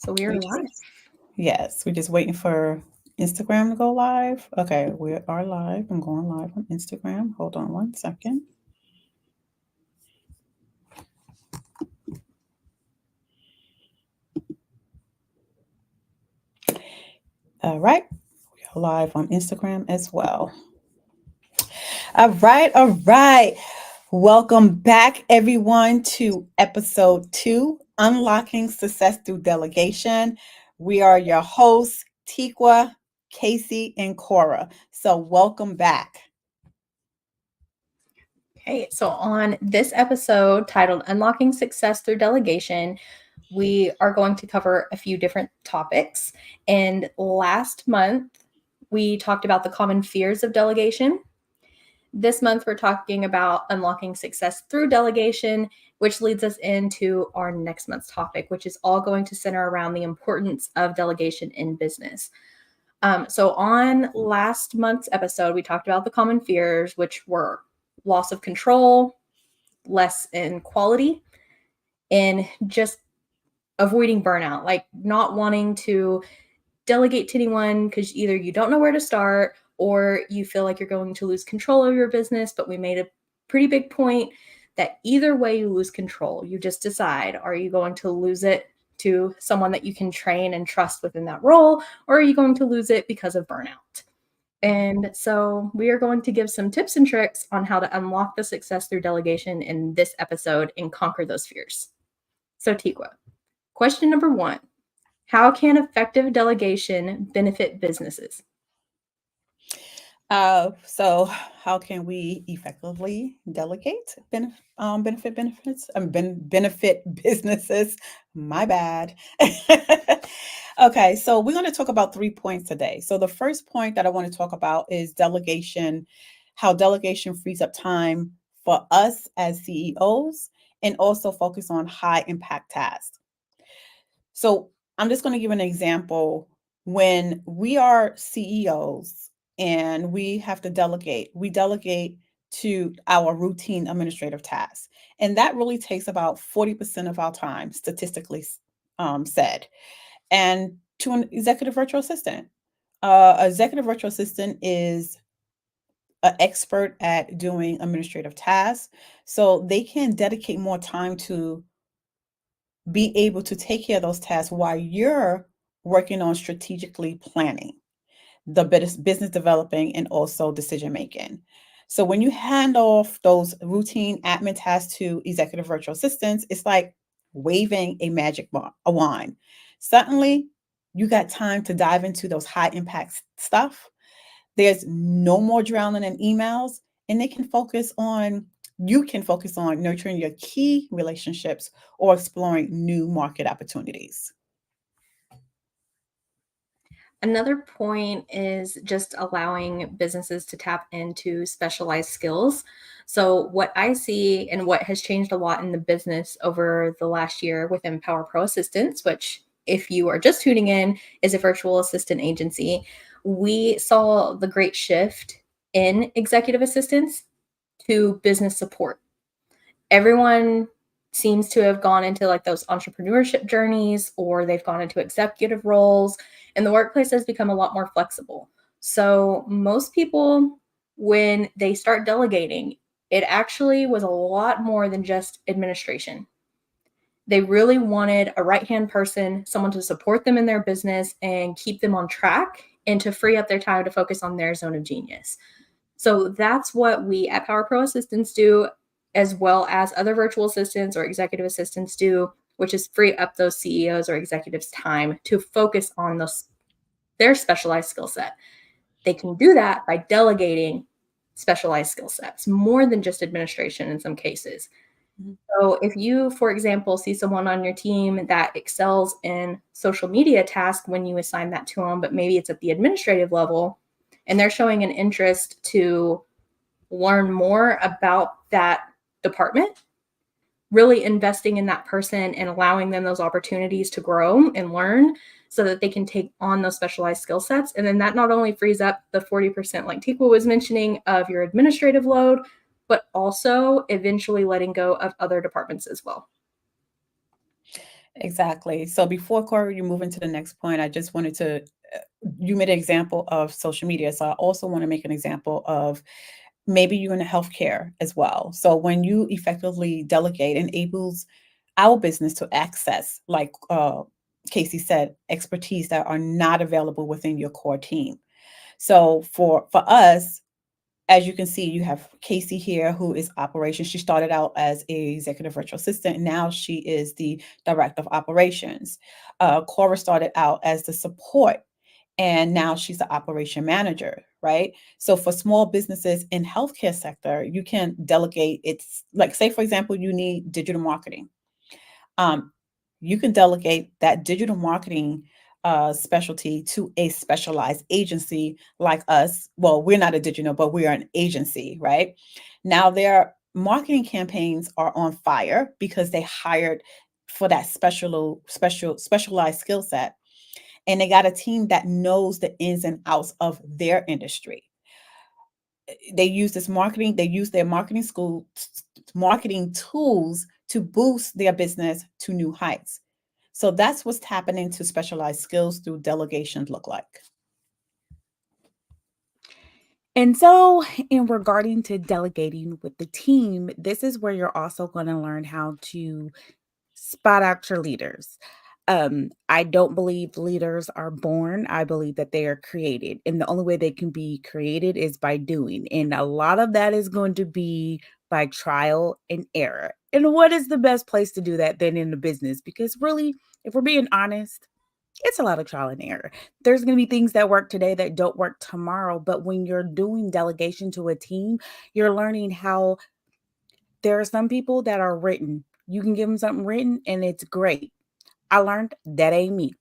So we are live. Yes, we're just waiting for Instagram to go live. Okay, we are live. I'm going live on Instagram. Hold on one second. All right, we are live on Instagram as well. All right. Welcome back, everyone, to episode 2 Unlocking Success Through Delegation. We are your hosts, Tikwa, Casey, and Cora. So, welcome back. Okay, so on this episode titled Unlocking Success Through Delegation, we are going to cover a few different topics. And last month, we talked about the common fears of delegation. This month, we're talking about unlocking success through delegation, which leads us into our next month's topic, which is all going to center around the importance of delegation in business. So on last month's episode, we talked about the common fears, which were loss of control, less in quality, and just avoiding burnout, like not wanting to delegate to anyone because either you don't know where to start or you feel like you're going to lose control of your business. But we made a pretty big point that either way you lose control, you just decide, are you going to lose it to someone that you can train and trust within that role, or are you going to lose it because of burnout? And so we are going to give some tips and tricks on how to unlock the success through delegation in this episode and conquer those fears. So Tikwa, question number 1, how can effective delegation benefit businesses? So how can we effectively delegate benefit businesses? My bad. Okay, so we're going to talk about 3 points today. So the first point that I want to talk about is delegation, how delegation frees up time for us as CEOs and also focus on high impact tasks. So I'm just going to give an example. When we are CEOs and we have to delegate, we delegate to our routine administrative tasks. And that really takes about 40% of our time, statistically said. And to an executive virtual assistant. Executive virtual assistant is an expert at doing administrative tasks. So they can dedicate more time to be able to take care of those tasks while you're working on strategically planning the business developing and also decision making. So when you hand off those routine admin tasks to executive virtual assistants, it's like waving a magic wand. Suddenly, you got time to dive into those high impact stuff. There's no more drowning in emails, and you can focus on nurturing your key relationships or exploring new market opportunities. Another point is just allowing businesses to tap into specialized skills. So, what I see and what has changed a lot in the business over the last year with Empower Pro Assistants, which, if you are just tuning in, is a virtual assistant agency, we saw the great shift in executive assistants to business support. Everyone seems to have gone into like those entrepreneurship journeys, or they've gone into executive roles, and the workplace has become a lot more flexible. So most people, when they start delegating, it actually was a lot more than just administration. They really wanted a right-hand person, someone to support them in their business and keep them on track and to free up their time to focus on their zone of genius. So that's what we at Power Pro Assistants do, as well as other virtual assistants or executive assistants do, which is free up those CEOs or executives' time to focus on their specialized skill set. They can do that by delegating specialized skill sets, more than just administration in some cases. So if you, for example, see someone on your team that excels in social media tasks when you assign that to them, but maybe it's at the administrative level, and they're showing an interest to learn more about that department, really investing in that person and allowing them those opportunities to grow and learn so that they can take on those specialized skill sets. And then that not only frees up the 40%, like Tikwa was mentioning, of your administrative load, but also eventually letting go of other departments as well. Exactly. So before Corey, you move into the next point, I just wanted to, you made an example of social media. So I also want to make an example of maybe you're in healthcare as well. So when you effectively delegate, enables our business to access, like Casey said, expertise that are not available within your core team. So for us, as you can see, you have Casey here, who is operations. She started out as a executive virtual assistant. Now she is the director of operations. Cora started out as the support, and now she's the operation manager, right? So for small businesses in healthcare sector, you can delegate. It's like, say, for example, you need digital marketing. um, you can delegate that digital marketing specialty to a specialized agency like us. Well, we're not a digital, but we are an agency, right? Now their marketing campaigns are on fire because they hired for that specialized skill set, and they got a team that knows the ins and outs of their industry. They use this marketing, they use their marketing school marketing tools to boost their business to new heights. So that's what's happening to specialized skills through delegation look like. And so, in regarding to delegating with the team, this is where you're also going to learn how to spot out your leaders. I don't believe leaders are born. I believe that they are created. And the only way they can be created is by doing. And a lot of that is going to be by trial and error. And what is the best place to do that than in the business? Because really, if we're being honest, it's a lot of trial and error. There's going to be things that work today that don't work tomorrow. But when you're doing delegation to a team, you're learning how there are some people that are written. You can give them something written and it's great. I learned that ain't me.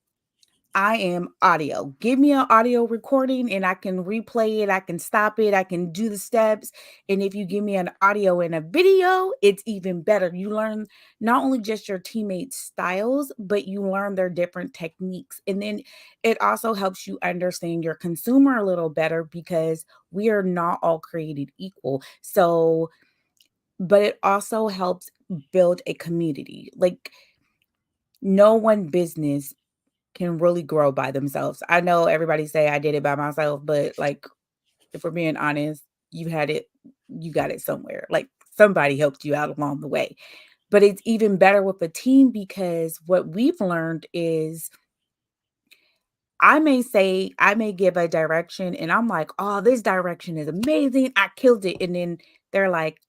I am audio. Give me an audio recording and I can replay it. I can stop it. I can do the steps. And if you give me an audio and a video, it's even better. You learn not only just your teammates' styles, but you learn their different techniques. And then it also helps you understand your consumer a little better because we are not all created equal. So, but it also helps build a community. Like, no one business can really grow by themselves. I know everybody say I did it by myself, but like if we're being honest, you had it, you got it somewhere. Like somebody helped you out along the way. But it's even better with a team because what we've learned is I may give a direction and I'm like, oh, this direction is amazing. I killed it. And then they're like,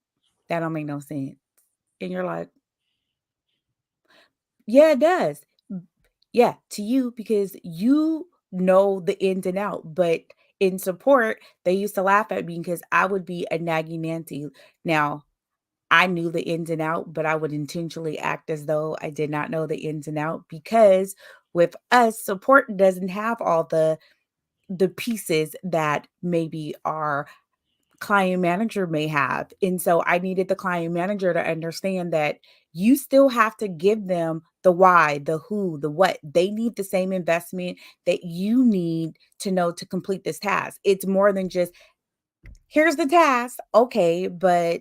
that don't make no sense. And you're like, yeah, it does. Yeah, to you because you know the ins and out. But in support, they used to laugh at me because I would be a naggy Nancy. Now, I knew the ins and out, but I would intentionally act as though I did not know the ins and out because with us, support doesn't have all the pieces that maybe our client manager may have. And so I needed the client manager to understand that you still have to give them the why, the who, the what. They need the same investment that you need to know to complete this task. It's more than just here's the task. Okay, but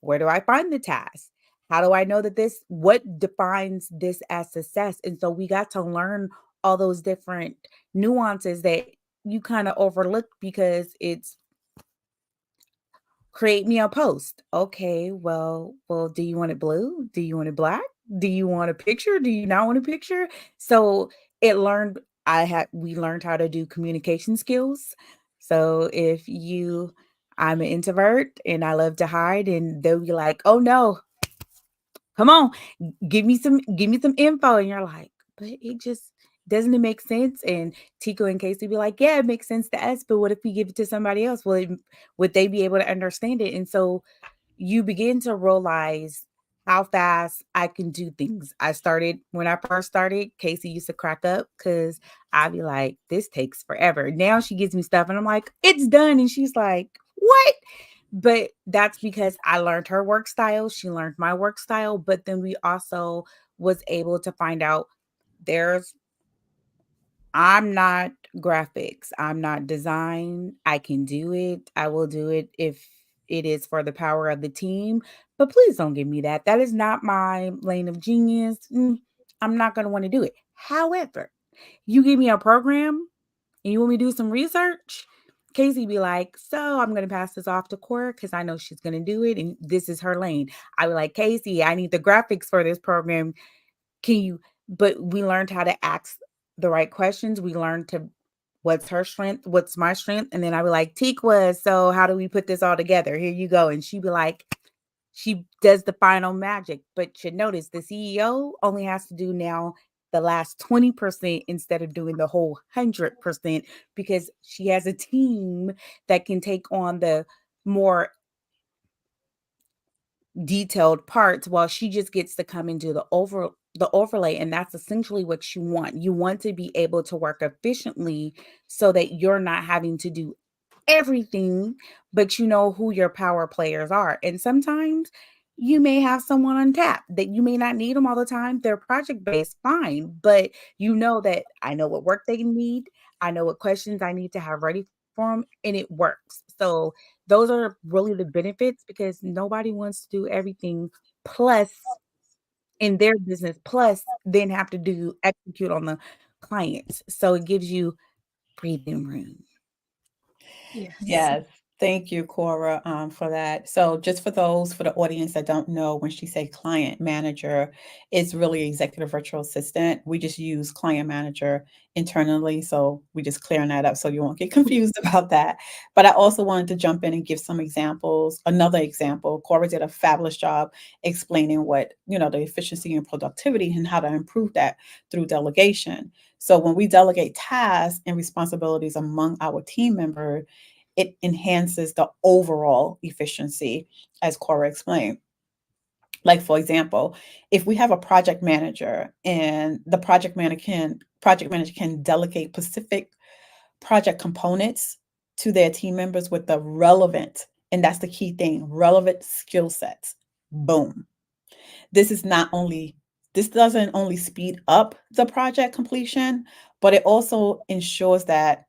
where do I find the task? How do I know that what defines this as success? And so we got to learn all those different nuances that you kind of overlook because it's create me a post. Okay, well, do you want it blue? Do you want it black? Do you want a picture? Do you not want a picture? So it learned we learned how to do communication skills. So if you I'm an introvert and I love to hide and they'll be like, "Oh no, come on, give me some info." And you're like, "But it just doesn't it make sense?" And Tico and Casey be like, "Yeah, it makes sense to us, but what if we give it to somebody else? Would they be able to understand it?" And so you begin to realize how fast I can do things. I started when I first started, Casey used to crack up because I'd be like, this takes forever. Now she gives me stuff and I'm like, it's done. And she's like, what? But that's because I learned her work style. She learned my work style. But then we also was able to find out there's I'm not graphics. I'm not design. I can do it. I will do it if it is for the power of the team. But please don't give me that. That is not my lane of genius. I'm not going to want to do it. However, you give me a program and you want me to do some research, Casey be like, so I'm going to pass this off to Cora because I know she's going to do it and this is her lane. I be like, Casey, I need the graphics for this program. Can you? But we learned how to ask the right questions. We learned to what's her strength, what's my strength, and then I be like, Tikwa, so how do we put this all together? Here you go, and she be like, she does the final magic. But you notice the CEO only has to do now the last 20% instead of doing the whole 100% because she has a team that can take on the more detailed parts while she just gets to come and do the overlay, and that's essentially what you want. You want to be able to work efficiently so that you're not having to do everything, but you know who your power players are. And sometimes you may have someone on tap that you may not need them all the time. They're project based, fine, but you know that I know what work they need, I know what questions I need to have ready for them, and it works. So those are really the benefits because nobody wants to do everything plus in their business, plus then have to do execute on the clients. So it gives you breathing room. Yes. Yes. Thank you, Cora, for that. So, just for those for the audience that don't know, when she say client manager, it's really executive virtual assistant. We just use client manager internally, so we just clearing that up so you won't get confused about that. But I also wanted to jump in and give some examples. Another example, Cora did a fabulous job explaining what the efficiency and productivity and how to improve that through delegation. So, when we delegate tasks and responsibilities among our team members, it enhances the overall efficiency, as Cora explained. Like, for example, if we have a project manager and the project manager can delegate specific project components to their team members with the relevant, and that's the key thing, relevant skill sets. Boom. This is not only this doesn't only speed up the project completion, but it also ensures that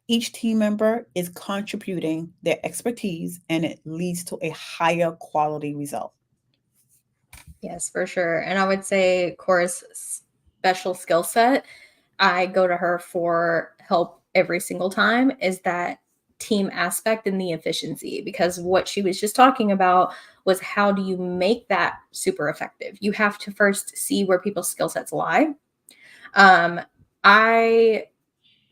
each team member is contributing their expertise and it leads to a higher quality result. Yes, for sure. And I would say Cora's special skill set, I go to her for help every single time, is that team aspect and the efficiency. Because what she was just talking about was how do you make that super effective? You have to first see where people's skill sets lie. I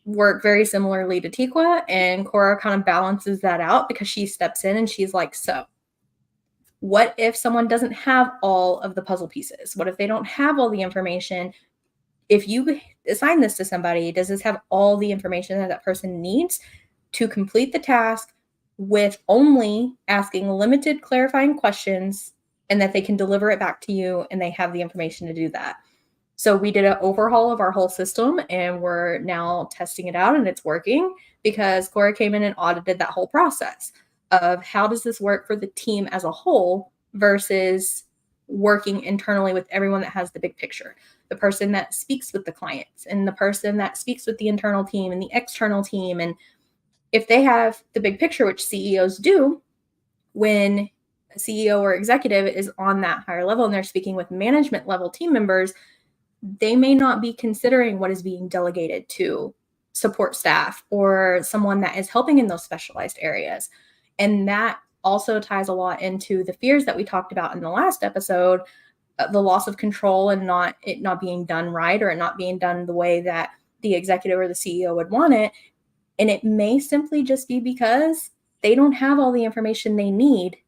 work very similarly to Tikwa, and Cora kind of balances that out because she steps in and she's like, so what if someone doesn't have all of the puzzle pieces? What if they don't have all the information? If you assign this to somebody, does this have all the information that that person needs to complete the task with only asking limited clarifying questions, and that they can deliver it back to you and they have the information to do that? So we did an overhaul of our whole system and we're now testing it out and it's working because Cora came in and audited that whole process of how does this work for the team as a whole versus working internally with everyone that has the big picture. The person that speaks with the clients and the person that speaks with the internal team and the external team. And if they have the big picture, which CEOs do, when a CEO or executive is on that higher level and they're speaking with management level team members, they may not be considering what is being delegated to support staff or someone that is helping in those specialized areas. And that also ties a lot into the fears that we talked about in the last episode, the loss of control and not being done right, or it not being done the way that the executive or the CEO would want it. And it may simply just be because they don't have all the information they need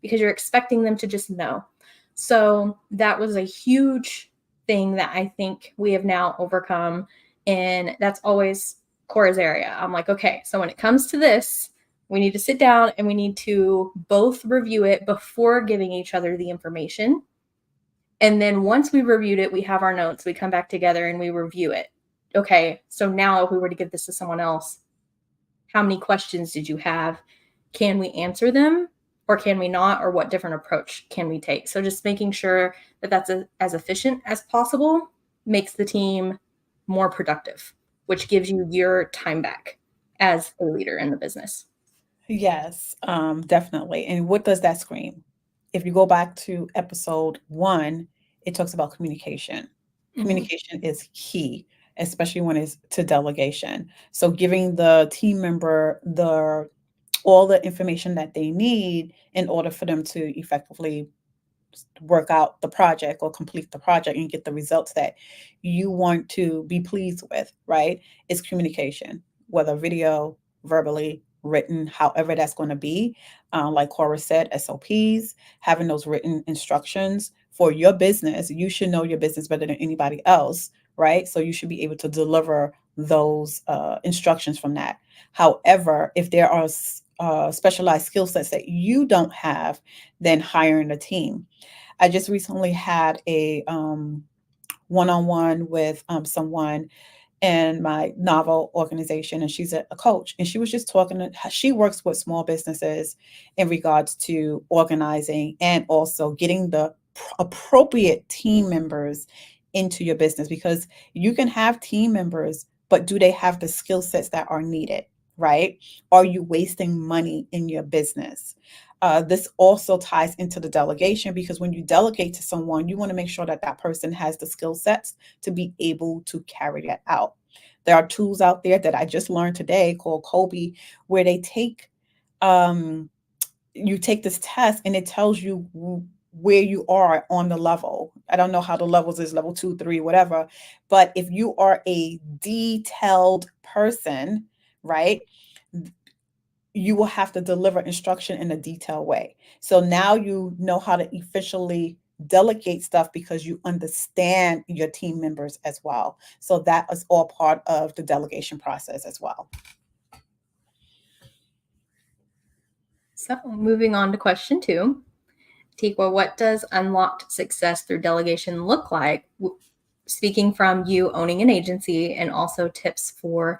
because you're expecting them to just know. So that was a huge thing that I think we have now overcome. And that's always Cora's area. I'm like, okay, so when it comes to this, we need to sit down and we need to both review it before giving each other the information. And then once we reviewed it, we have our notes, we come back together and we review it. Okay, so now if we were to give this to someone else, how many questions did you have? Can we answer them or can we not? Or what different approach can we take? So just making sure that that's as efficient as possible makes the team more productive, which gives you your time back as a leader in the business. Yes, definitely. And what does that scream? If you go back to episode 1, it talks about communication. Mhm. Communication is key, especially when it's to delegation. So giving the team member the all the information that they need in order for them to effectively work out the project or complete the project and get the results that you want to be pleased with, right? It's communication, whether video, verbally, written, however that's going to be. Like Cora said, SOPs, having those written instructions for your business. You should know your business better than anybody else, right? So you should be able to deliver those instructions from that. However, if there are specialized skill sets that you don't have, then hiring a team. I just recently had a one-on-one with someone in my novel organization, and she's a coach, and she was just talking to, she works with small businesses in regards to organizing and also getting the appropriate team members into your business, because you can have team members, but do they have the skill sets that are needed, right? Are you wasting money in your business? This also ties into the delegation, because when you delegate to someone, you want to make sure that that person has the skill sets to be able to carry that out. There are tools out there that I just learned today called Kobe, where they take you take this test and it tells you where you are on the level. I don't know how the levels is, level 2, 3, whatever. But if you are a detailed person, right, you will have to deliver instruction in a detailed way. So now you know how to efficiently delegate stuff because you understand your team members as well. So that is all part of the delegation process as well. So, moving on to question 2. Tikwa, what does unlocked success through delegation look like? Speaking from you owning an agency, and also tips for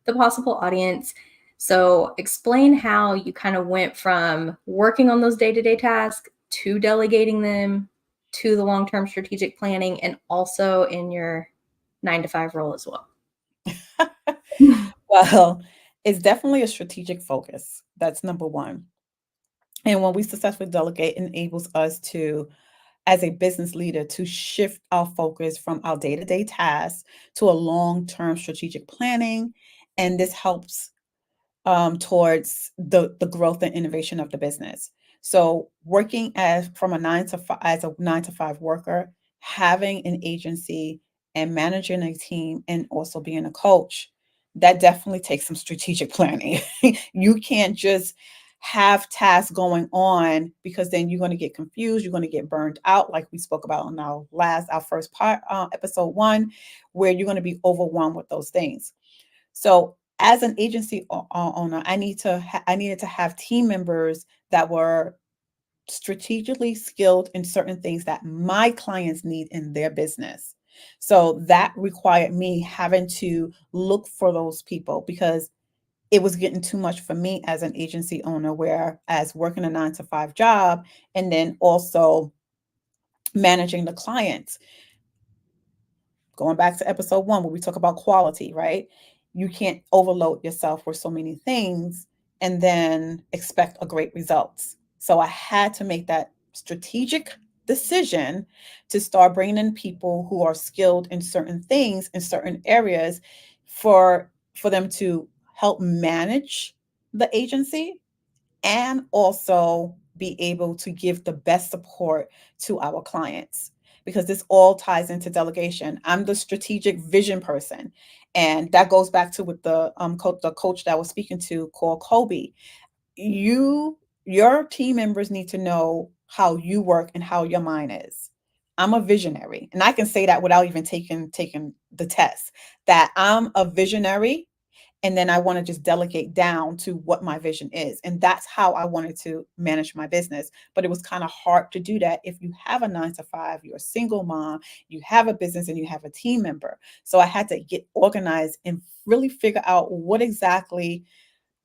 the possible audience. So, explain how you kind of went from working on those day to day tasks to delegating them to the long term strategic planning, and also in your 9 to 5 role as well. Well, it's definitely a strategic focus. That's number one. And when we successfully delegate, it enables us to, as a business leader, to shift our focus from our day-to-day tasks to a long-term strategic planning. And this helps towards the growth and innovation of the business. So working as from a 9 to 5 as a 9 to 5 worker, having an agency and managing a team and also being a coach, that definitely takes some strategic planning. You can't just have tasks going on, because then you're going to get confused, you're going to get burned out, like we spoke about in our first part, episode 1, where you're going to be overwhelmed with those things. So as an agency owner, I needed to have team members that were strategically skilled in certain things that my clients need in their business. So that required me having to look for those people, because it was getting too much for me as an agency owner, whereas working a 9 to 5 job and then also managing the clients. Going back to episode 1 where we talk about quality, right? You can't overload yourself with so many things and then expect a great results. So I had to make that strategic decision to start bringing in people who are skilled in certain things in certain areas, for them to help manage the agency and also be able to give the best support to our clients, because this all ties into delegation. I'm the strategic vision person, and that goes back to what the coach that I was speaking to called Kobe. Your team members need to know how you work and how your mind is. I'm a visionary, and I can say that without even taking the test, that I'm a visionary, and then I want to just delegate down to what my vision is. And that's how I wanted to manage my business. But it was kind of hard to do that if you have a 9 to 5, you're a single mom, you have a business, and you have a team member. So I had to get organized and really figure out what exactly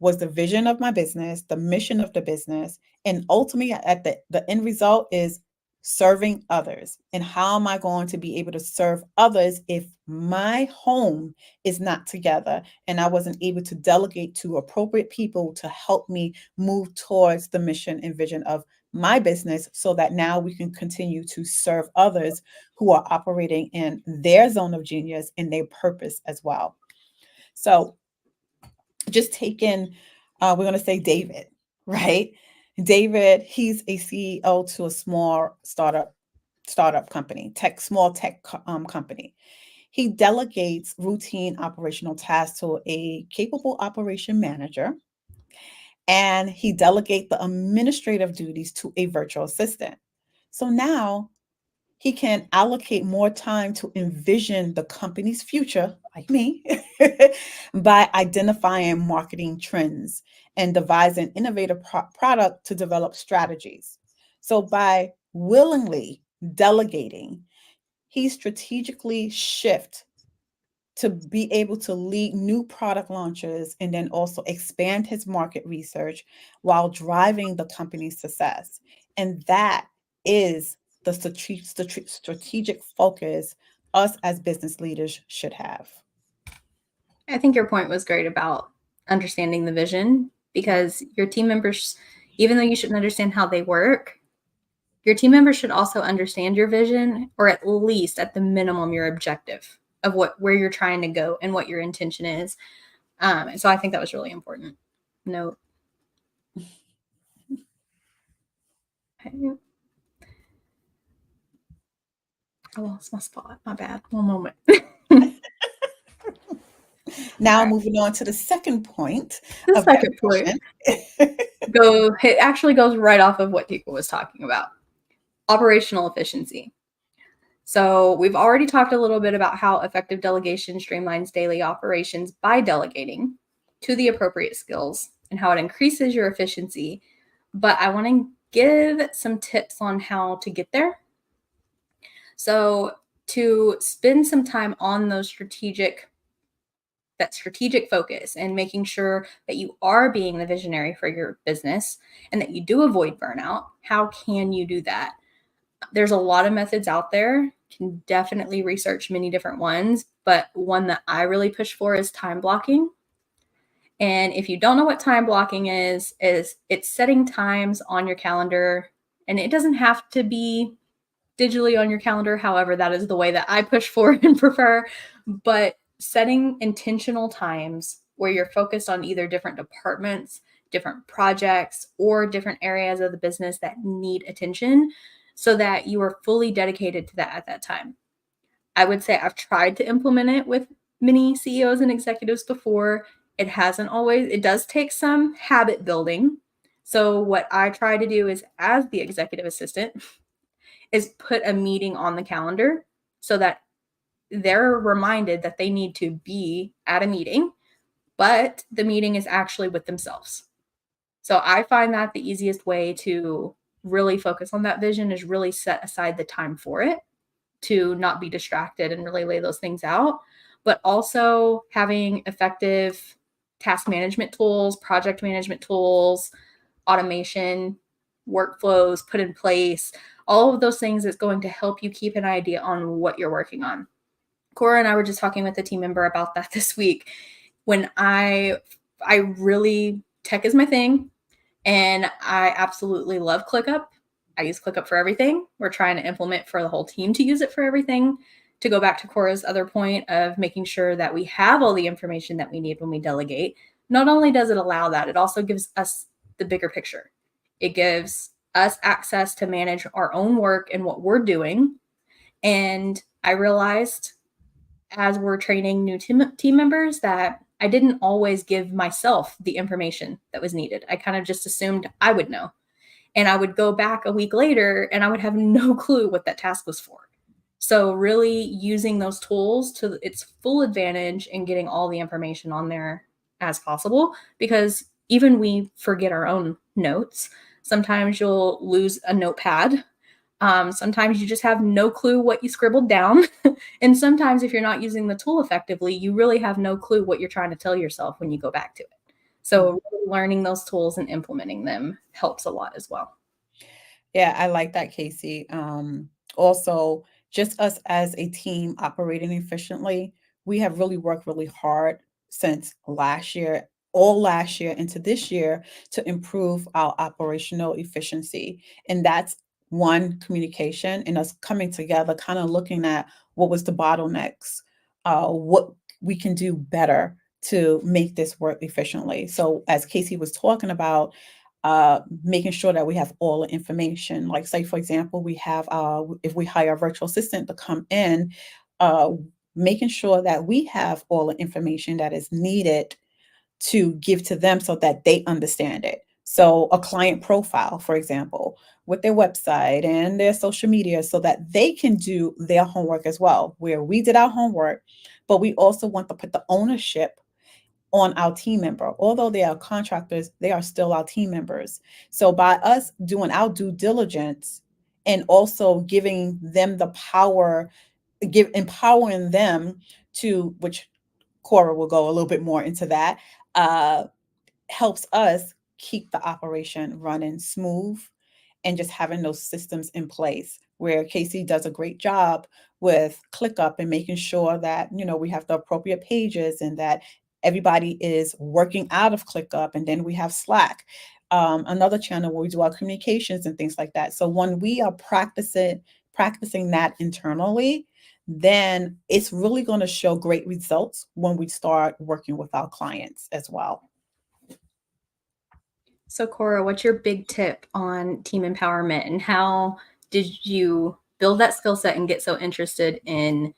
was the vision of my business, the mission of the business, and ultimately at the end result is serving others. And how am I going to be able to serve others if my home is not together and I wasn't able to delegate to appropriate people to help me move towards the mission and vision of my business so that now we can continue to serve others who are operating in their zone of genius and their purpose as well. So just taking, we're going to say David, right? David, he's a CEO to a small startup company, small tech company. He delegates routine operational tasks to a capable operation manager, and he delegates the administrative duties to a virtual assistant. So now he can allocate more time to envision the company's future, like me, by identifying marketing trends and devising innovative product to develop strategies. So by willingly delegating, he strategically shift to be able to lead new product launches and then also expand his market research while driving the company's success. And that is the strategic focus us as business leaders should have. I think your point was great about understanding the vision, because your team members, even though you shouldn't understand how they work, your team members should also understand your vision, or at least at the minimum your objective of where you're trying to go and what your intention is. And so I think that was really important. Note. Okay. I lost my spot. My bad. One moment. Now Right. moving on to the second point The of that second point vision. it actually goes right off of what Tika was talking about. Operational efficiency. So we've already talked a little bit about how effective delegation streamlines daily operations by delegating to the appropriate skills and how it increases your efficiency. But I want to give some tips on how to get there. So to spend some time on that strategic focus and making sure that you are being the visionary for your business and that you do avoid burnout, how can you do that? There's a lot of methods out there. You can definitely research many different ones, but one that I really push for is time blocking. And if you don't know what time blocking is it's setting times on your calendar, and it doesn't have to be digitally on your calendar. However, that is the way that I push for and prefer. But setting intentional times where you're focused on either different departments, different projects, or different areas of the business that need attention, so that you are fully dedicated to that at that time. I would say I've tried to implement it with many CEOs and executives before. It does take some habit building. So, what I try to do is, as the executive assistant, is put a meeting on the calendar so that they're reminded that they need to be at a meeting, but the meeting is actually with themselves. So I find that the easiest way to really focus on that vision is really set aside the time for it, to not be distracted and really lay those things out, but also having effective task management tools, project management tools, automation, workflows put in place, all of those things is going to help you keep an idea on what you're working on. Cora and I were just talking with a team member about that this week. When I really, tech is my thing, and I absolutely love ClickUp. I use ClickUp for everything. We're trying to implement for the whole team to use it for everything. To go back to Cora's other point of making sure that we have all the information that we need when we delegate, not only does it allow that, it also gives us the bigger picture. It gives us access to manage our own work and what we're doing. And I realized, as we're training new team members, that I didn't always give myself the information that was needed. I kind of just assumed I would know. And I would go back a week later and I would have no clue what that task was for. So, really using those tools to its full advantage and getting all the information on there as possible, because even we forget our own notes. Sometimes you'll lose a notepad. Sometimes you just have no clue what you scribbled down. And sometimes, if you're not using the tool effectively, you really have no clue what you're trying to tell yourself when you go back to it. So, really learning those tools and implementing them helps a lot as well. Yeah, I like that, Casey. Also, just us as a team operating efficiently, we have really worked really hard since last year all last year into this year to improve our operational efficiency. And that's one, communication and us coming together, kind of looking at what was the bottlenecks, what we can do better to make this work efficiently. So as Casey was talking about, making sure that we have all the information. Like, say, for example, we have if we hire a virtual assistant to come in, uh, making sure that we have all the information that is needed to give to them so that they understand it. So, a client profile, for example, with their website and their social media, so that they can do their homework as well, where we did our homework, but we also want to put the ownership on our team member. Although they are contractors, they are still our team members. So, by us doing our due diligence and also giving them the power, empowering them to, which Cora will go a little bit more into that, uh, helps us keep the operation running smooth and just having those systems in place, where Casey does a great job with ClickUp and making sure that, we have the appropriate pages and that everybody is working out of ClickUp. And then we have Slack, another channel where we do our communications and things like that. So when we are practicing that internally, then it's really going to show great results when we start working with our clients as well. So, Cora, what's your big tip on team empowerment, and how did you build that skill set and get so interested in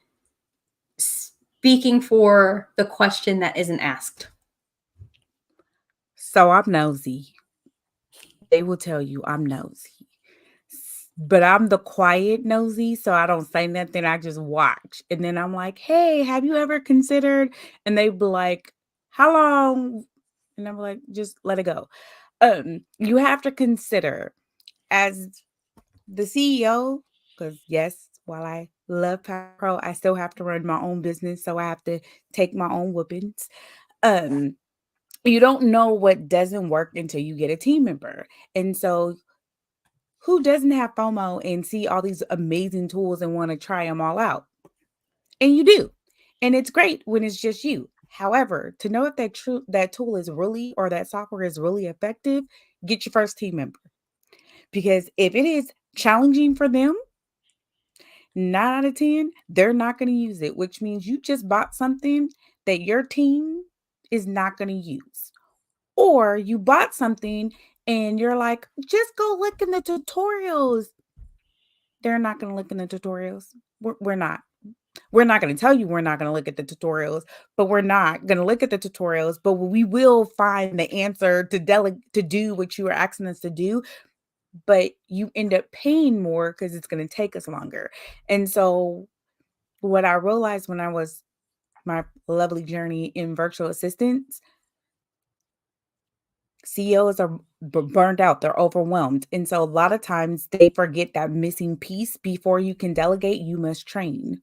speaking for the question that isn't asked? So I'm nosy. They will tell you I'm nosy. But I'm the quiet nosy, so I don't say nothing. I just watch. And then I'm like, hey, have you ever considered? And they be like, how long? And I'm like, just let it go. You have to consider as the CEO, because yes, while I love Power Pro, I still have to run my own business. So I have to take my own whoopings. Um, you don't know what doesn't work until you get a team member. And so who doesn't have FOMO and see all these amazing tools and want to try them all out? And you do. And it's great when it's just you. However, to know if that tool is really or that software is really effective, get your first team member. Because if it is challenging for them, 9 out of 10, they're not going to use it, which means you just bought something that your team is not going to use. Or you bought something and you're like, just go look in the tutorials. They're not going to look in the tutorials. We're not. We're not going to tell you we're not going to look at the tutorials, but we're not going to look at the tutorials, but we will find the answer to do what you are asking us to do, but you end up paying more because it's going to take us longer. And so what I realized when I was my lovely journey in virtual assistants, CEOs are burned out, they're overwhelmed. And so a lot of times they forget that missing piece. Before you can delegate, you must train.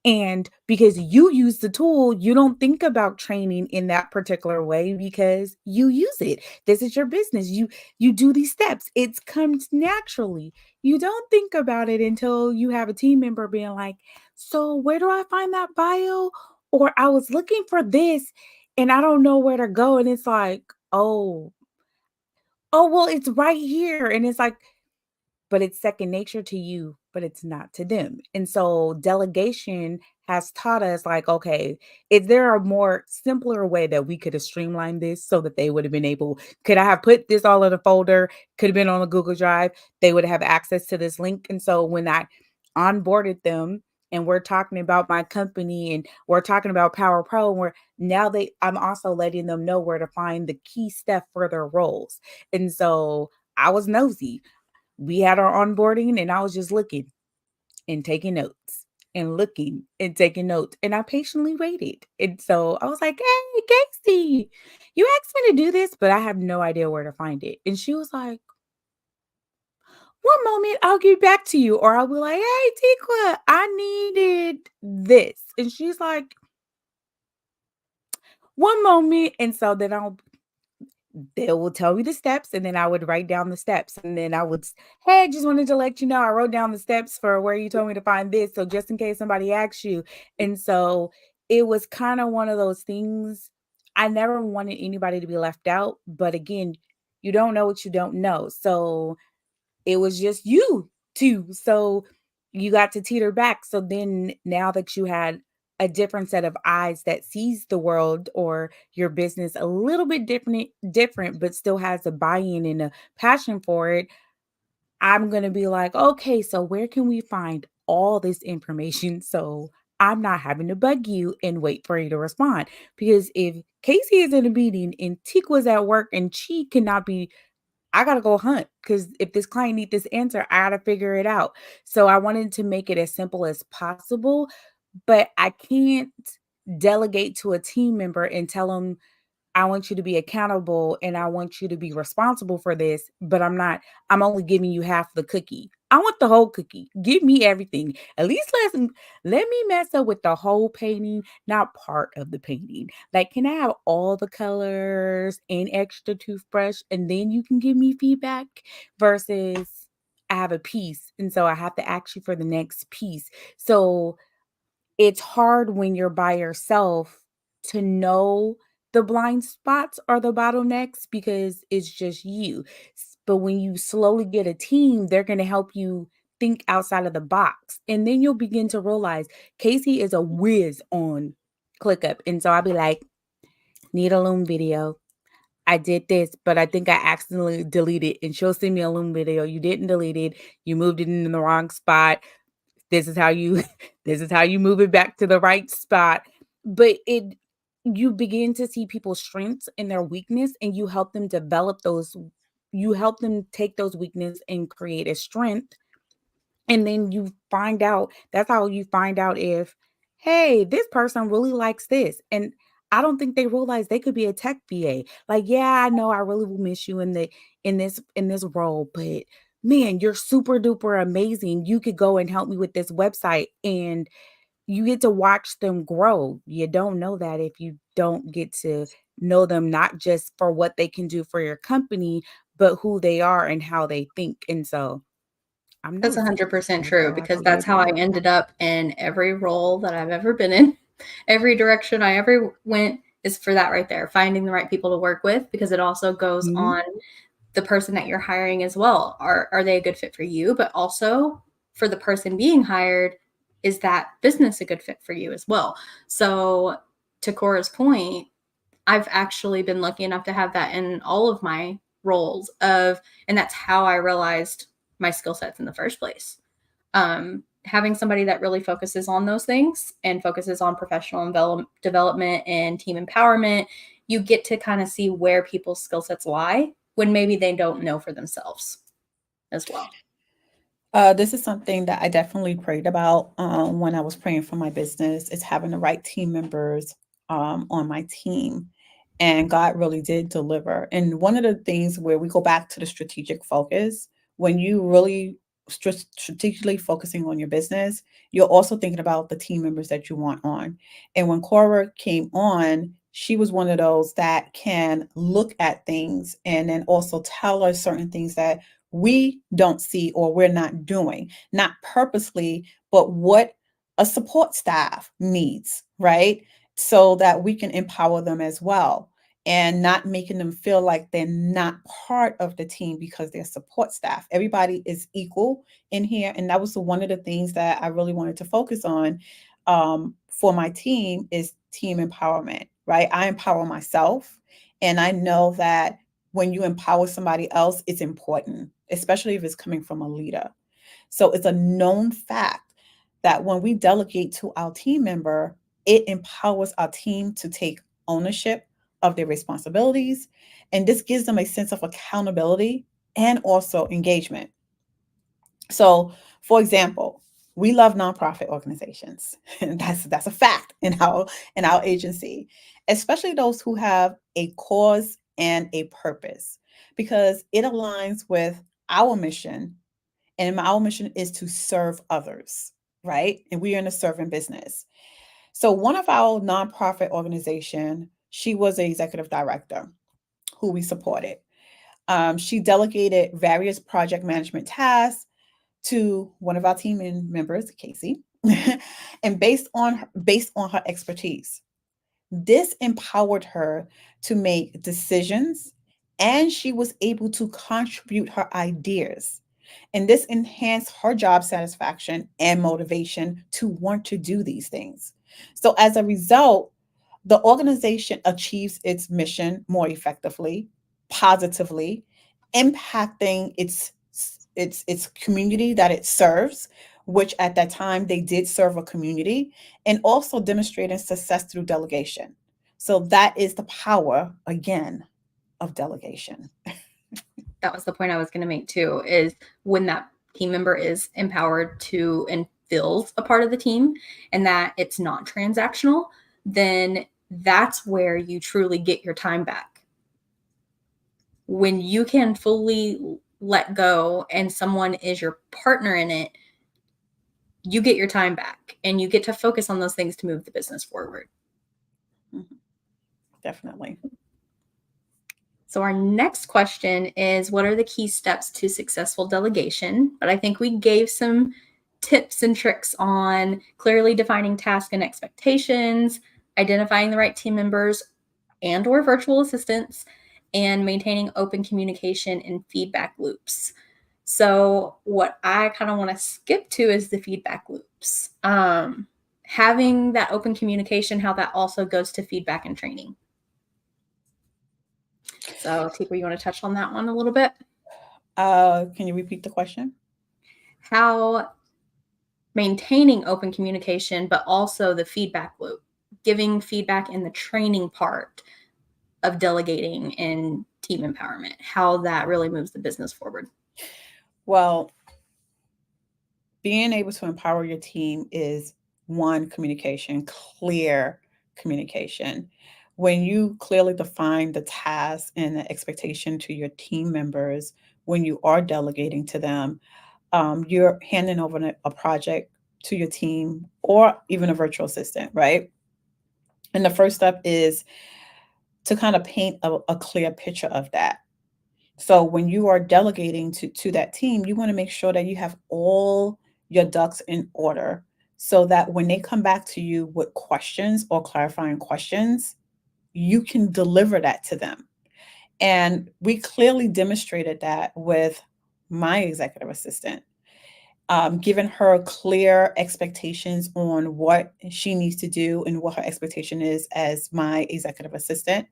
And because you use the tool, you don't think about training in that particular way because you use it. This is your business. You do these steps. It comes naturally. You don't think about it until you have a team member being like, "So, where do I find that bio?" Or I was looking for this and I don't know where to go and it's like, "Oh, well, it's right here." And it's like, but it's second nature to you, but it's not to them. And so delegation has taught us like, okay, is there a more simpler way that we could have streamlined this so that they would have been able, could I have put this all in a folder, could have been on a Google Drive, they would have access to this link. And so when I onboarded them and we're talking about my company and we're talking about Power Pro, and I'm also letting them know where to find the key stuff for their roles. And so I was nosy. We had our onboarding and I was just looking and taking notes and looking and taking notes. And I patiently waited. And so I was like, hey, Casey, you asked me to do this, but I have no idea where to find it. And she was like, one moment, I'll get back to you. Or I'll be like, hey, Tikwa, I needed this. And she's like, one moment. And so then they will tell me the steps and then I would write down the steps and then hey, just wanted to let you know I wrote down the steps for where you told me to find this. So just in case somebody asks you. And so it was kind of one of those things. I never wanted anybody to be left out. But again, you don't know what you don't know. So it was just you two. So you got to teeter back. So then now that you had a different set of eyes that sees the world or your business a little bit different, but still has a buy-in and a passion for it, I'm going to be like, okay, so where can we find all this information so I'm not having to bug you and wait for you to respond? Because if Casey is in a meeting and Tikwa's at work and she cannot be, I gotta go hunt because if this client need this answer, I gotta figure it out. So I wanted to make it as simple as possible, but I can't delegate to a team member and tell them I want you to be accountable and I want you to be responsible for this, but I'm only giving you half the cookie. I want the whole cookie. Give me everything. At least let me mess up with the whole painting, not part of the painting. Like, can I have all the colors and extra toothbrush and then you can give me feedback versus I have a piece and so I have to ask you for the next piece. So it's hard when you're by yourself to know the blind spots or the bottlenecks because it's just you. But when you slowly get a team, they're going to help you think outside of the box. And then you'll begin to realize Casey is a whiz on ClickUp. And so I'll be like, need a Loom video. I did this, but I think I accidentally deleted. And she'll send me a Loom video. You didn't delete it. You moved it in the wrong spot. This is how you this is how you move it back to the right spot. But it you begin to see people's strengths and their weakness and you help them develop those, you help them take those weaknesses and create a strength. And then you find out, that's how you find out if, hey, this person really likes this. And I don't think they realize they could be a tech VA. Like, yeah, I know I really will miss you in this role, but man, you're super duper amazing. You could go and help me with this website and you get to watch them grow. You don't know that if you don't get to know them, not just for what they can do for your company, but who they are and how they think. And so I'm That's nosy. 100% That's true all I because can that's give how I you. ended up in every role that I've ever been in. Every direction I ever went is for that right there, finding the right people to work with because it also goes Mhm. on the person that you're hiring as well. Are they a good fit for you? But also for the person being hired, is that business a good fit for you as well? So to Cora's point, I've actually been lucky enough to have that in all of my roles of, and that's how I realized my skill sets in the first place. Having somebody that really focuses on those things and focuses on professional development and team empowerment, you get to kind of see where people's skill sets lie when maybe they don't know for themselves as well. This is something that I definitely prayed about when I was praying for my business. Is having the right team members on my team, and God really did deliver. And one of the things where we go back to the strategic focus, when you really strategically focusing on your business, you're also thinking about the team members that you want on. And when Cora came on, she was one of those that can look at things and then also tell us certain things that we don't see or we're not doing, not purposely, but what a support staff needs, right? So that we can empower them as well and not making them feel like they're not part of the team because they're support staff. Everybody is equal in here. And that was one of the things that I really wanted to focus on for my team is team empowerment, right? I empower myself and I know that when you empower somebody else, it's important, especially if it's coming from a leader. So it's a known fact that when we delegate to our team member, it empowers our team to take ownership of their responsibilities. And this gives them a sense of accountability and also engagement. So, for example, we love nonprofit organizations. That's a fact in our agency, especially those who have a cause and a purpose, because it aligns with our mission, and our mission is to serve others, right? And we are in a serving business. So, one of our nonprofit organization, she was an executive director who we supported. She delegated various project management tasks to one of our team members, Casey, and based on her expertise. This empowered her to make decisions, and she was able to contribute her ideas. And this enhanced her job satisfaction and motivation to want to do these things. So, as a result, the organization achieves its mission more effectively, positively, impacting its community that it serves, which at that time they did serve a community, and also demonstrating success through delegation. So that is the power again of delegation. That was the point I was going to make too, is when that team member is empowered to and feels a part of the team and that it's not transactional, then that's where you truly get your time back. When you can fully let go and someone is your partner in it, you get your time back and you get to focus on those things to move the business forward. Mhm. Definitely. So, our next question is, what are the key steps to successful delegation? But I think we gave some tips and tricks on clearly defining tasks and expectations, identifying the right team members and or virtual assistants, and maintaining open communication and feedback loops. So, what I kind of want to skip to is the feedback loops. Having that open communication, how that also goes to feedback and training. So, Tikwa, you want to touch on that one a little bit? Can you repeat the question? How maintaining open communication, but also the feedback loop, giving feedback in the training part of delegating and team empowerment, how that really moves the business forward. Well, being able to empower your team is one, communication, clear communication. When you clearly define the task and the expectation to your team members, when you are delegating to them, you're handing over a project to your team or even a virtual assistant, right? And the first step is to kind of paint a clear picture of that. So when you are delegating to that team, you want to make sure that you have all your ducks in order so that when they come back to you with questions or clarifying questions, you can deliver that to them. And we clearly demonstrated that with my executive assistant, giving her clear expectations on what she needs to do and what her expectation is as my executive assistant.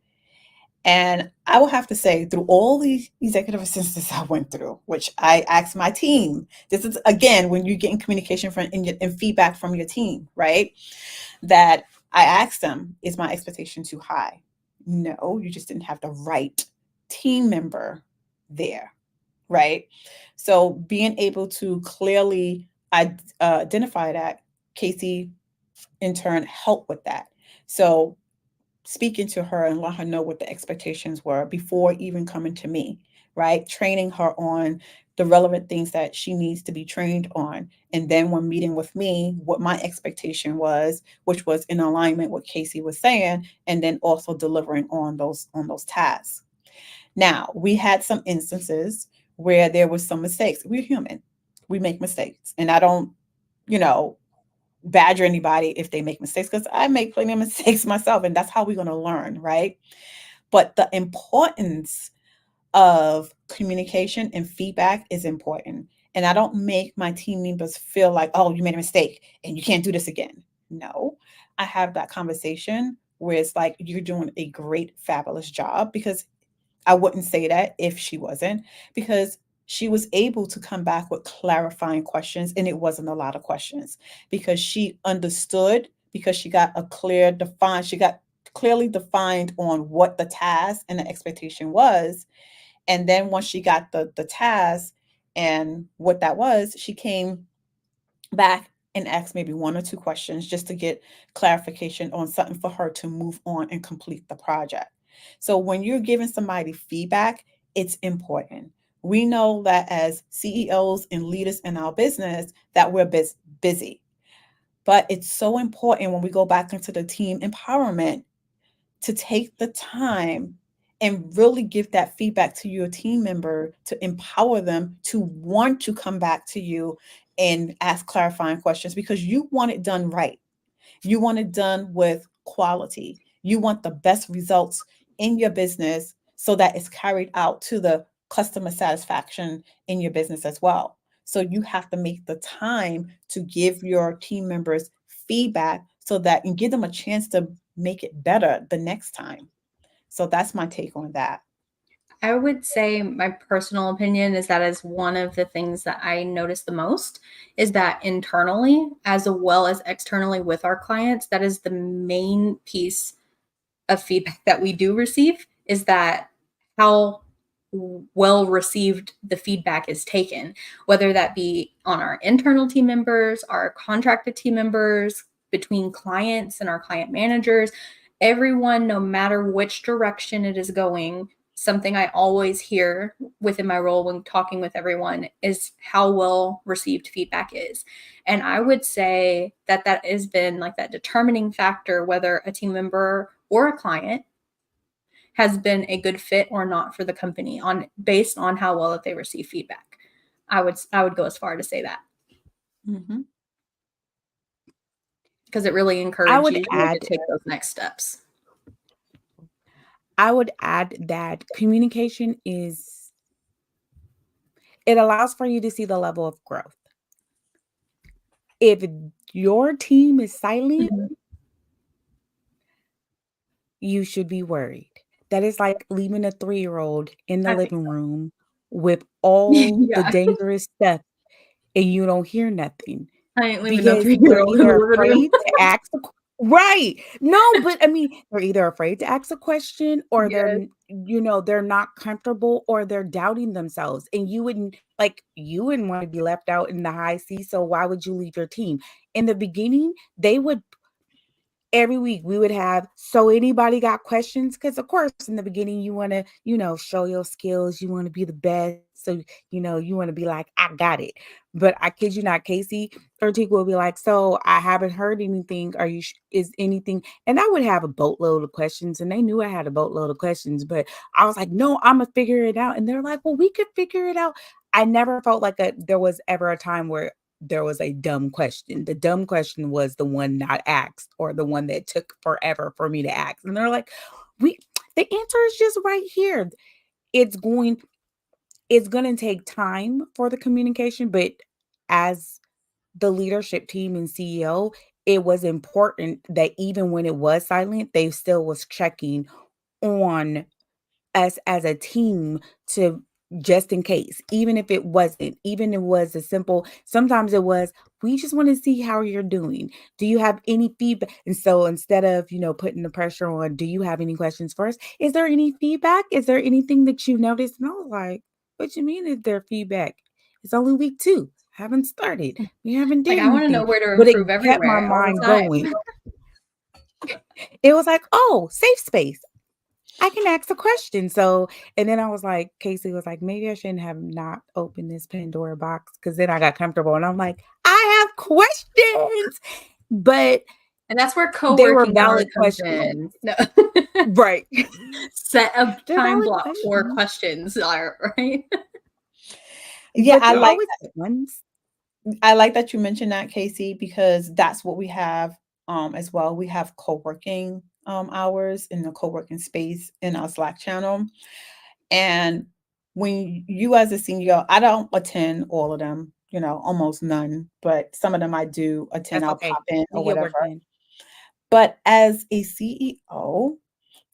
And I will have to say, through all the executive assistants I went through, which I asked my team, this is again when you're getting communication from and feedback from your team, right? That I asked them, is my expectation too high? No, you just didn't have the right team member there, right? So being able to clearly identify that, Casey in turn helped with that. So speaking to her and let her know what the expectations were before even coming to me, right? Training her on the relevant things that she needs to be trained on. And then when meeting with me, what my expectation was, which was in alignment with Casey was saying, and then also delivering on those tasks. Now, we had some instances where there was some mistakes. We're human. We make mistakes. And I don't, you know, badger anybody if they make mistakes because I make plenty of mistakes myself, and that's how we're going to learn, right? But the importance of communication and feedback is important. And I don't make my team members feel like, oh, you made a mistake and you can't do this again. No, I have that conversation where it's like, you're doing a great, fabulous job, because I wouldn't say that if she wasn't, because she was able to come back with clarifying questions, and it wasn't a lot of questions because she understood, because she got clearly defined on what the task and the expectation was. And then once she got the task and what that was, she came back and ask maybe one or two questions just to get clarification on something for her to move on and complete the project. So when you're giving somebody feedback, it's important. We know that as CEOs and leaders in our business that we're busy. But it's so important when we go back into the team empowerment to take the time and really give that feedback to your team member to empower them to want to come back to you and ask clarifying questions, because you want it done right. You want it done with quality. You want the best results in your business so that it's carried out to the customer satisfaction in your business as well. So you have to make the time to give your team members feedback so that and give them a chance to make it better the next time. So that's my take on that. I would say my personal opinion is that is one of the things that I notice the most is that internally as well as externally with our clients, that is the main piece of feedback that we do receive is that how well received the feedback is taken, whether that be on our internal team members, our contracted team members, between clients and our client managers, everyone, no matter which direction it is going. Something I always hear within my role when talking with everyone is how well received feedback is. And I would say that that has been like that determining factor whether a team member or a client has been a good fit or not for the company on based on how well that they receive feedback. I would go as far to say that Mm-hmm. because it really I encourages would you to add take those next steps. I would add that communication is it allows for you to see the level of growth. If your team is silent, Mhm. you should be worried. That is like leaving a 3-year-old in the I think living so. room with all the Yeah, dangerous stuff and you don't hear nothing I ain't leaving no because they're 3-year-old in the either living room. afraid to ask right. No, but I mean, they're either afraid to ask a question or Yes. they're not comfortable or they're doubting themselves. And you wouldn't want to be left out in the high seas. So why would you leave your team? In the beginning, they would every week we would have so anybody got questions because of course in the beginning you want to show your skills, you want to be the best, so you want to be like I got it. But I kid you not, Casey or Tika will be like, so I haven't heard anything, are you is anything, and I would have a boatload of questions and they knew I had a boatload of questions, but I was like, no, I'm gonna figure it out, and they're like, well, we could figure it out. I never felt like there was ever a time where there was a dumb question. The dumb question was the one not asked or the one that took forever for me to ask. And they're like, we the answer is just right here. It's going it's going to take time for the communication, but as the leadership team and CEO, it was important that even when it was silent, they still was checking on us as a team to just in case, even if it wasn't, even it was a simple, sometimes it was, we just want to see how you're doing. Do you have any feedback? And so instead of, putting the pressure on, do you have any questions for us? Is there any feedback? Is there anything that you noticed? And I was like, what you mean is there feedback? It's only week 2. Haven't started. We haven't Like did I want to know anything. where to But it improve kept my everywhere all the mind time. going. It was like, oh, safe space. I can ask a question. So, and then I was like, Casey was like, maybe I shouldn't have not opened this Pandora box because then I got comfortable and I'm like, I have questions. But And that's where they were co-working hours valid comes questions. in. No. Right. Set a They're time valid block for questions, questions, right? Yeah, but they're always good ones. I like that you mentioned that, Casey, because that's what we have as well. We have co-working hours in the co-working space in our Slack channel. And when you as a senior, I don't attend all of them, almost none, but some of them I do attend. That's I'll okay. pop in We or get whatever. work done. But as a CEO,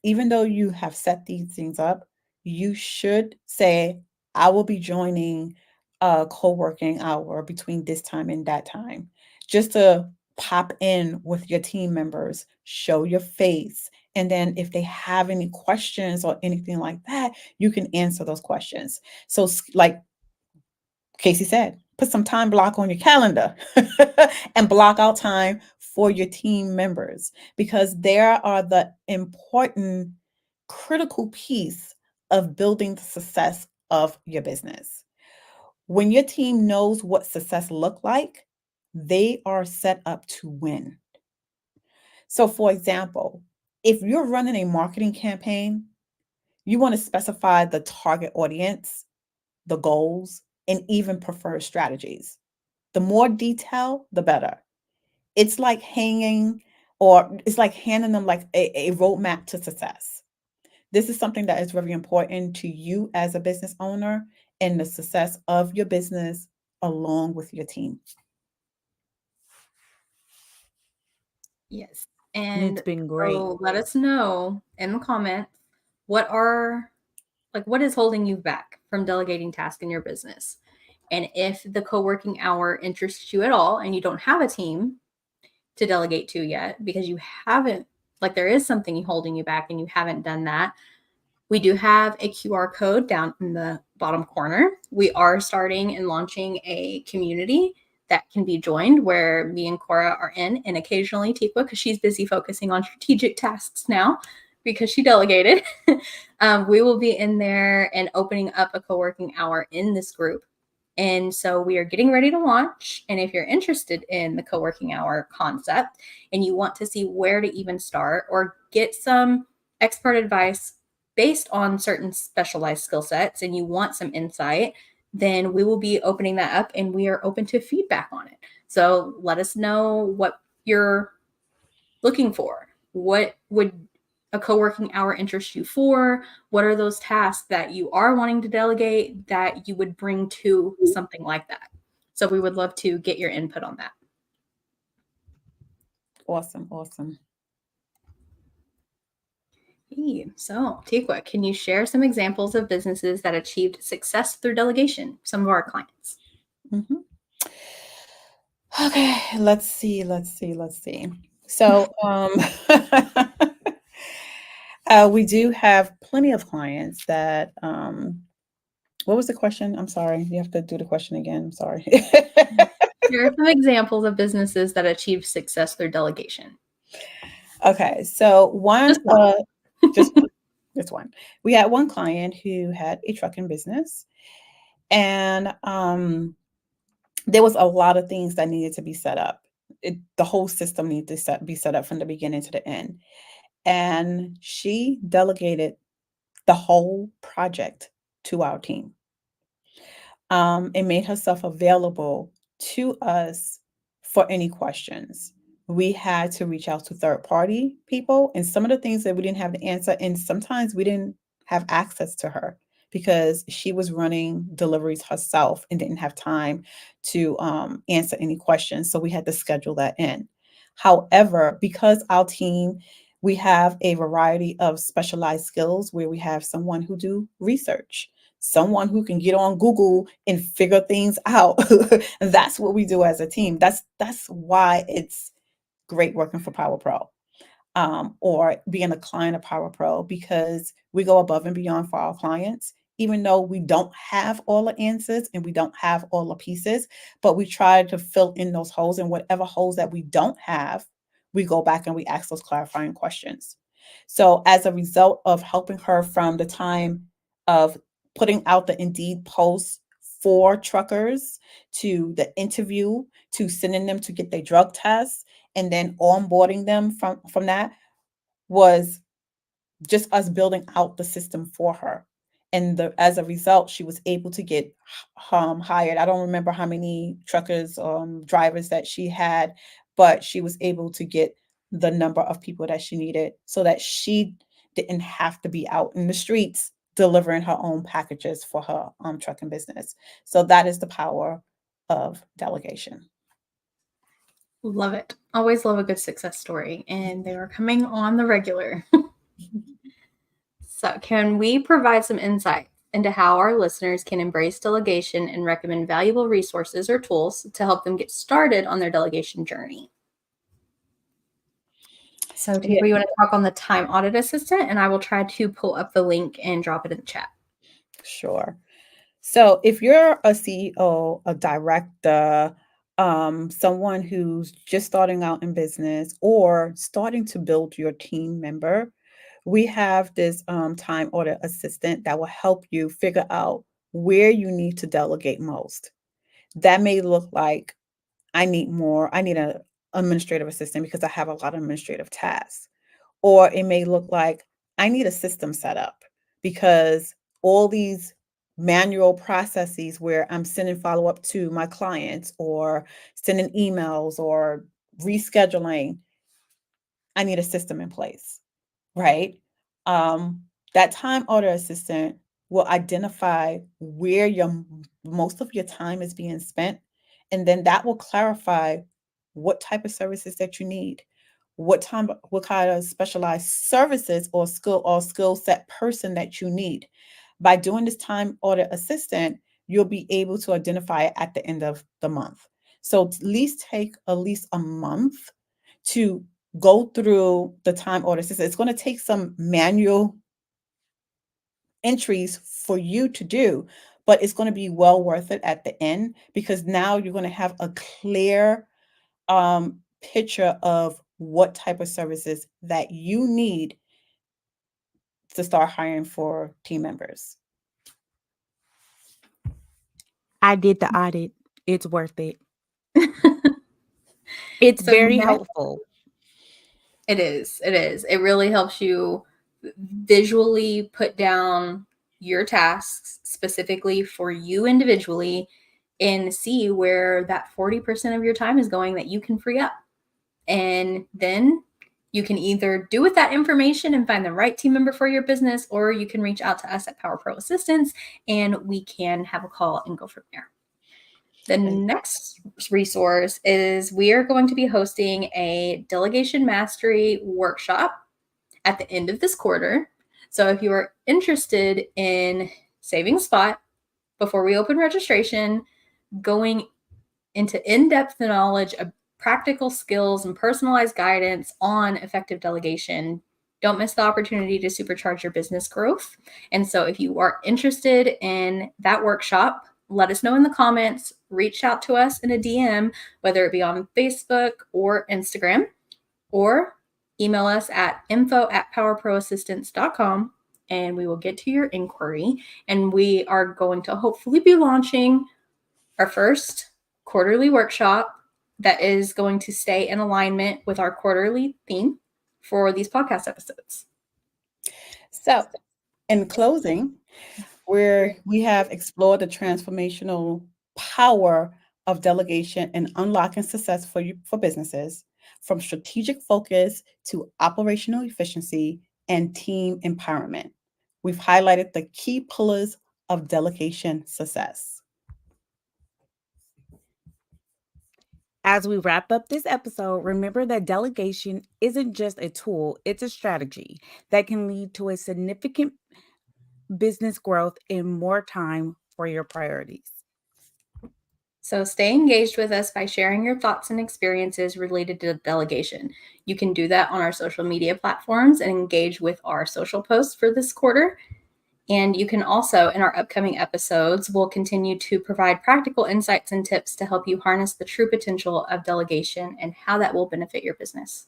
even though you have set these things up, you should say, I will be joining a co-working hour between this time and that time, just to pop in with your team members, show your face. And then if they have any questions or anything like that, you can answer those questions. So like Casey said, put some time block on your calendar and block out time for your team members because there are the important critical piece of building the success of your business. When your team knows what success look like, they are set up to win. So for example, if you're running a marketing campaign, you want to specify the target audience, the goals, and even preferred strategies. The more detail, the better. It's like hanging or it's like handing them like a roadmap to success. This is something that is very important to you as a business owner and the success of your business along with your team. Yes. It's And been great. so let us know in the comments what are what is holding you back from delegating tasks in your business. And if the co-working hour interests you at all and you don't have a team to delegate to yet because you haven't, there is something holding you back and you haven't done that, we do have a QR code down in the bottom corner. We are starting and launching a community that can be joined where me and Cora are in, and occasionally Tikwa, because she's busy focusing on strategic tasks now because she delegated. We will be in there and opening up a co-working hour in this group. And so we are getting ready to launch. And if you're interested in the co-working hour concept and you want to see where to even start or get some expert advice based on certain specialized skill sets and you want some insight, then we will be opening that up and we are open to feedback on it. So let us know what you're looking for. What would a co-working hour interest you for? What are those tasks that you are wanting to delegate that you would bring to something like that? So we would love to get your input on that. Awesome, awesome. So, Tikwa, can you share some examples of businesses that achieved success through delegation? Some of our clients. Mhm. Okay, let's see, let's see, let's see. So, we do have plenty of clients that, what was the question? I'm sorry. You have to do the question again. I'm sorry. Here are some examples of businesses that achieved success through delegation. Okay, so one, Just one. just one, just one. We had one client who had a trucking business, and there was a lot of things that needed to be set up. The whole system needed to be set up from the beginning to the end. And she delegated the whole project to our team, and made herself available to us for any questions. We had to reach out to third party people, and some of the things that we didn't have the answer, and sometimes we didn't have access to her because she was running deliveries herself and didn't have time to answer any questions. So we had to schedule that in. However, because our team, we have a variety of specialized skills where we have someone who do research, someone who can get on Google and figure things out. That's what we do as a team. That's why it's great working for Power Pro, or being a client of Power Pro, because we go above and beyond for our clients, even though we don't have all the answers and we don't have all the pieces, but we try to fill in those holes, and whatever holes that we don't have, we go back and we ask those clarifying questions. So as a result of helping her from the time of putting out the Indeed post for truckers, to the interview, to sending them to get their drug tests, and then onboarding them from that, was just us building out the system for her. And as a result, she was able to get hired. I don't remember how many truckers, drivers that she had, but she was able to get the number of people that she needed so that she didn't have to be out in the streets delivering her own packages for her trucking business. So that is the power of delegation. Love it. Always love a good success story, and they are coming on the regular. So, can we provide some insight into how our listeners can embrace delegation and recommend valuable resources or tools to help them get started on their delegation journey? So, Yeah, Tika, you want to talk on the time audit assistant, and I will try to pull up the link and drop it in the chat. sure. So if you're a CEO, a director, someone who's just starting out in business or starting to build your team member, we have this time audit assistant that will help you figure out where you need to delegate most. That may look like, I need an administrative assistant because I have a lot of administrative tasks. Or it may look like, I need a system set up because all these manual processes where I'm sending follow up to my clients or sending emails or rescheduling, I need a system in place, right? Um, that time order assistant will identify where most of your time is being spent, and then that will clarify what type of services that you need, what kind of specialized services or skill set person that you need. By doing this time order assistant, you'll be able to identify it at the end of the month. So at least take at least a month to go through the time order system. It's going to take some manual entries for you to do, but it's going to be well worth it at the end because now you're going to have a clear picture of what type of services that you need to start hiring for team members. I did the audit. It's worth it. It's So very next, helpful. it is. It is. It really helps you visually put down your tasks specifically for you individually and see where that 40% of your time is going that you can free up. And then you can either do with that information and find the right team member for your business, or you can reach out to us at Power Pro Assistance and we can have a call and go from there. The next resource is we are going to be hosting a delegation mastery workshop at the end of this quarter. So if you are interested in saving a spot before we open registration, going into in-depth knowledge of practical skills and personalized guidance on effective delegation, don't miss the opportunity to supercharge your business growth. And so if you are interested in that workshop, let us know in the comments, reach out to us in a DM, whether it be on Facebook or Instagram, or email us at info@powerproassistance.com and we will get to your inquiry. And we are going to hopefully be launching our first quarterly workshop that is going to stay in alignment with our quarterly theme for these podcast episodes. So, in closing, where we have explored the transformational power of delegation and unlocking success for businesses, from strategic focus to operational efficiency and team empowerment. We've highlighted the key pillars of delegation success. As we wrap up this episode, remember that delegation isn't just a tool, it's a strategy that can lead to a significant business growth and more time for your priorities. So stay engaged with us by sharing your thoughts and experiences related to delegation. You can do that on our social media platforms and engage with our social posts for this quarter. And you can also, in our upcoming episodes, we'll continue to provide practical insights and tips to help you harness the true potential of delegation and how that will benefit your business.